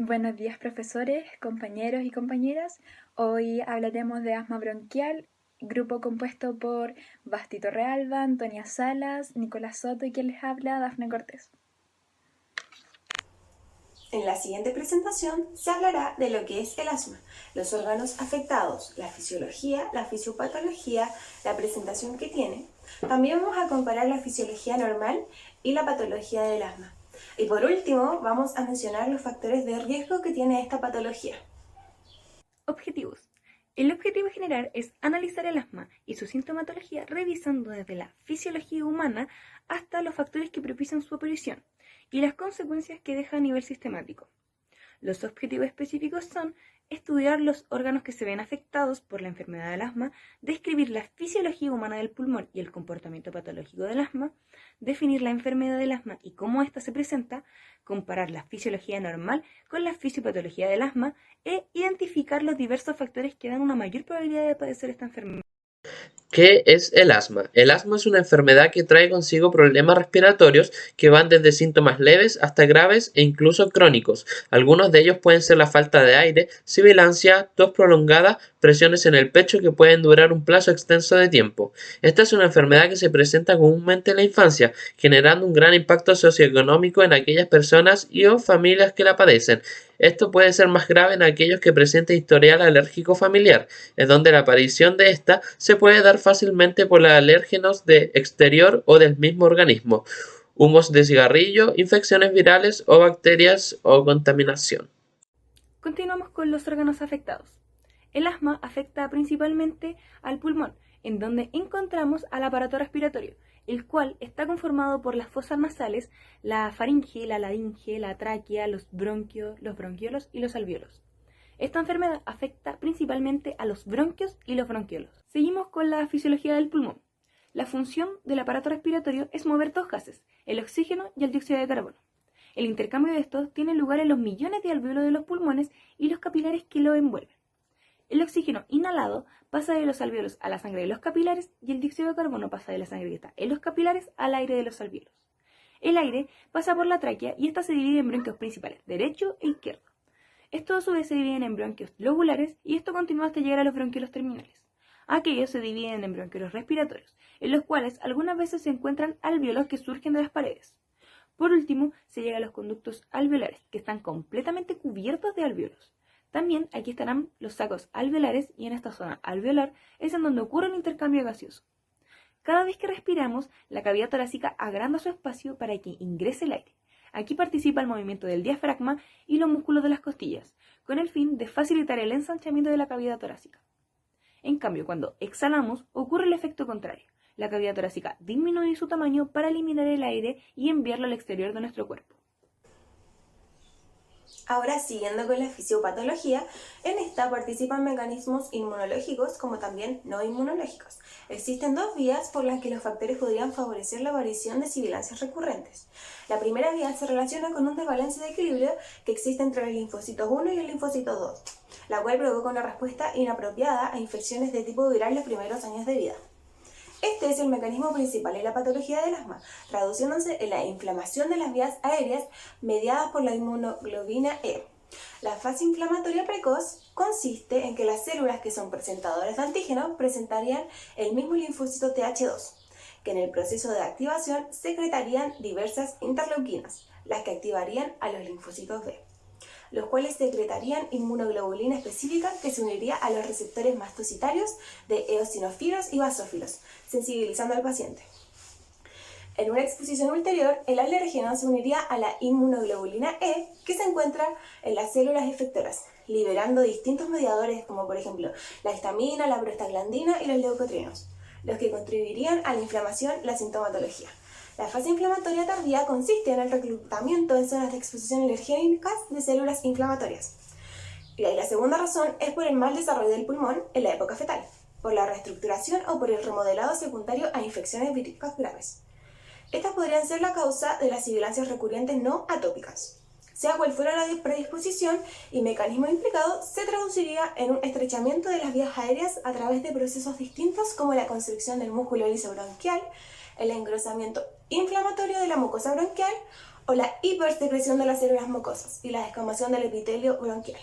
Buenos días, profesores, compañeros y compañeras. Hoy hablaremos de asma bronquial, grupo compuesto por Basti Torrealba, Antonia Salas, Nicolás Soto y quien les habla, Dafne Cortés. En la siguiente presentación se hablará de lo que es el asma, los órganos afectados, la fisiología, la fisiopatología, la presentación que tiene. También vamos a comparar la fisiología normal y la patología del asma. Y por último, vamos a mencionar los factores de riesgo que tiene esta patología. Objetivos. El objetivo general es analizar el asma y su sintomatología revisando desde la fisiología humana hasta los factores que propician su aparición y las consecuencias que deja a nivel sistemático. Los objetivos específicos son estudiar los órganos que se ven afectados por la enfermedad del asma, describir la fisiología humana del pulmón y el comportamiento patológico del asma, definir la enfermedad del asma y cómo ésta se presenta, comparar la fisiología normal con la fisiopatología del asma e identificar los diversos factores que dan una mayor probabilidad de padecer esta enfermedad. ¿Qué es el asma? El asma es una enfermedad que trae consigo problemas respiratorios que van desde síntomas leves hasta graves e incluso crónicos. Algunos de ellos pueden ser la falta de aire, sibilancia, tos prolongada, presiones en el pecho que pueden durar un plazo extenso de tiempo. Esta es una enfermedad que se presenta comúnmente en la infancia, generando un gran impacto socioeconómico en aquellas personas y o familias que la padecen. Esto puede ser más grave en aquellos que presenten historial alérgico familiar, en donde la aparición de esta se puede dar fácilmente por los alérgenos de exterior o del mismo organismo, humos de cigarrillo, infecciones virales o bacterias o contaminación. Continuamos con los órganos afectados. El asma afecta principalmente al pulmón, en donde encontramos al aparato respiratorio, el cual está conformado por las fosas nasales, la faringe, la laringe, la tráquea, los bronquios, los bronquiolos y los alvéolos. Esta enfermedad afecta principalmente a los bronquios y los bronquiolos. Seguimos con la fisiología del pulmón. La función del aparato respiratorio es mover dos gases, el oxígeno y el dióxido de carbono. El intercambio de estos tiene lugar en los millones de alvéolos de los pulmones y los capilares que lo envuelven. El oxígeno inhalado pasa de los alvéolos a la sangre de los capilares y el dióxido de carbono pasa de la sangre que está en los capilares al aire de los alvéolos. El aire pasa por la tráquea y esta se divide en bronquios principales, derecho e izquierdo. Estos a su vez se dividen en bronquios lobulares y esto continúa hasta llegar a los bronquiolos terminales. Aquellos se dividen en bronquiolos respiratorios, en los cuales algunas veces se encuentran alvéolos que surgen de las paredes. Por último, se llega a los conductos alveolares, que están completamente cubiertos de alvéolos. También aquí estarán los sacos alveolares y en esta zona alveolar es en donde ocurre el intercambio gaseoso. Cada vez que respiramos, la cavidad torácica agranda su espacio para que ingrese el aire. Aquí participa el movimiento del diafragma y los músculos de las costillas, con el fin de facilitar el ensanchamiento de la cavidad torácica. En cambio, cuando exhalamos, ocurre el efecto contrario. La cavidad torácica disminuye su tamaño para eliminar el aire y enviarlo al exterior de nuestro cuerpo. Ahora, siguiendo con la fisiopatología, en esta participan mecanismos inmunológicos como también no inmunológicos. Existen dos vías por las que los factores podrían favorecer la aparición de sibilancias recurrentes. La primera vía se relaciona con un desbalance de equilibrio que existe entre el linfocito 1 y el linfocito 2, la cual provoca una respuesta inapropiada a infecciones de tipo viral los primeros años de vida. Este es el mecanismo principal en la patología del asma, traduciéndose en la inflamación de las vías aéreas mediadas por la inmunoglobina E. La fase inflamatoria precoz consiste en que las células que son presentadoras de antígeno presentarían el mismo linfocito Th2, que en el proceso de activación secretarían diversas interleuquinas, las que activarían a los linfocitos B, los cuales secretarían inmunoglobulina específica que se uniría a los receptores mastocitarios de eosinófilos y basófilos, sensibilizando al paciente. En una exposición ulterior, el alérgeno se uniría a la inmunoglobulina E que se encuentra en las células efectoras, liberando distintos mediadores como por ejemplo la histamina, la prostaglandina y los leucotrienos, los que contribuirían a la inflamación y la sintomatología. La fase inflamatoria tardía consiste en el reclutamiento en zonas de exposición alergénicas de células inflamatorias. Y la segunda razón es por el mal desarrollo del pulmón en la época fetal, por la reestructuración o por el remodelado secundario a infecciones víricas graves. Estas podrían ser la causa de las sibilancias recurrentes no atópicas. Sea cual fuera la predisposición y mecanismo implicado, se traduciría en un estrechamiento de las vías aéreas a través de procesos distintos como la constricción del músculo lisobronquial, el engrosamiento inflamatorio de la mucosa bronquial o la hipersecreción de las células mucosas y la descamación del epitelio bronquial.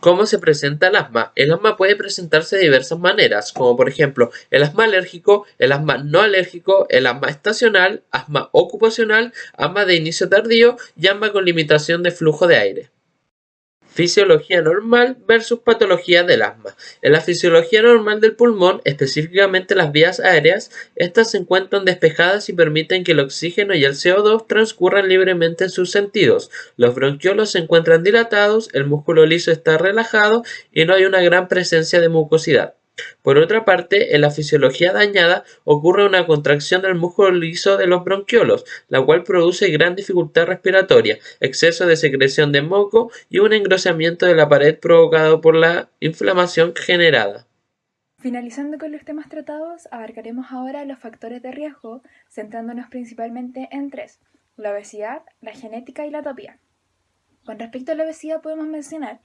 ¿Cómo se presenta el asma? El asma puede presentarse de diversas maneras, como por ejemplo el asma alérgico, el asma no alérgico, el asma estacional, asma ocupacional, asma de inicio tardío y asma con limitación de flujo de aire. Fisiología normal versus patología del asma. En la fisiología normal del pulmón, específicamente las vías aéreas, estas se encuentran despejadas y permiten que el oxígeno y el CO2 transcurran libremente en sus sentidos. Los bronquiolos se encuentran dilatados, el músculo liso está relajado y no hay una gran presencia de mucosidad. Por otra parte, en la fisiología dañada ocurre una contracción del músculo liso de los bronquiolos, la cual produce gran dificultad respiratoria, exceso de secreción de moco y un engrosamiento de la pared provocado por la inflamación generada. Finalizando con los temas tratados, abarcaremos ahora los factores de riesgo, centrándonos principalmente en tres: la obesidad, la genética y la atopía. Con respecto a la obesidad podemos mencionar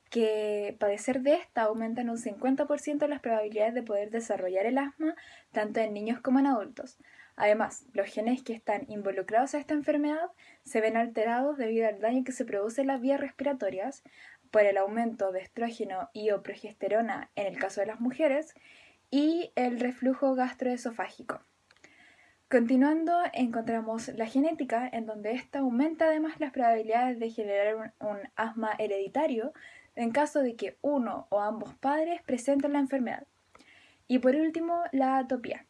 que padecer de esta aumenta en un 50% las probabilidades de poder desarrollar el asma tanto en niños como en adultos. Además, los genes que están involucrados a esta enfermedad se ven alterados debido al daño que se produce en las vías respiratorias por el aumento de estrógeno y o progesterona en el caso de las mujeres y el reflujo gastroesofágico. Continuando, encontramos la genética, en donde esta aumenta además las probabilidades de generar un asma hereditario en caso de que uno o ambos padres presenten la enfermedad. Y por último, la atopía,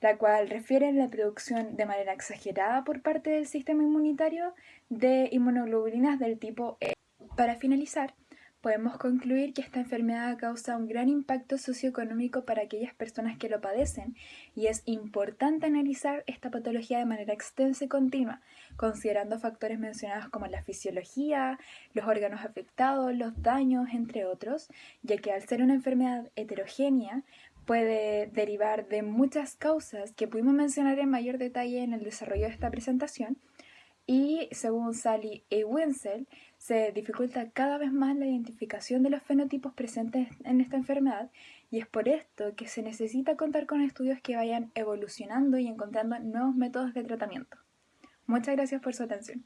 la cual refiere a la producción de manera exagerada por parte del sistema inmunitario de inmunoglobulinas del tipo E. Para finalizar, podemos concluir que esta enfermedad causa un gran impacto socioeconómico para aquellas personas que lo padecen y es importante analizar esta patología de manera extensa y continua, considerando factores mencionados como la fisiología, los órganos afectados, los daños, entre otros, ya que al ser una enfermedad heterogénea puede derivar de muchas causas que pudimos mencionar en mayor detalle en el desarrollo de esta presentación. Y según Sally y Wenzel, se dificulta cada vez más la identificación de los fenotipos presentes en esta enfermedad y es por esto que se necesita contar con estudios que vayan evolucionando y encontrando nuevos métodos de tratamiento. Muchas gracias por su atención.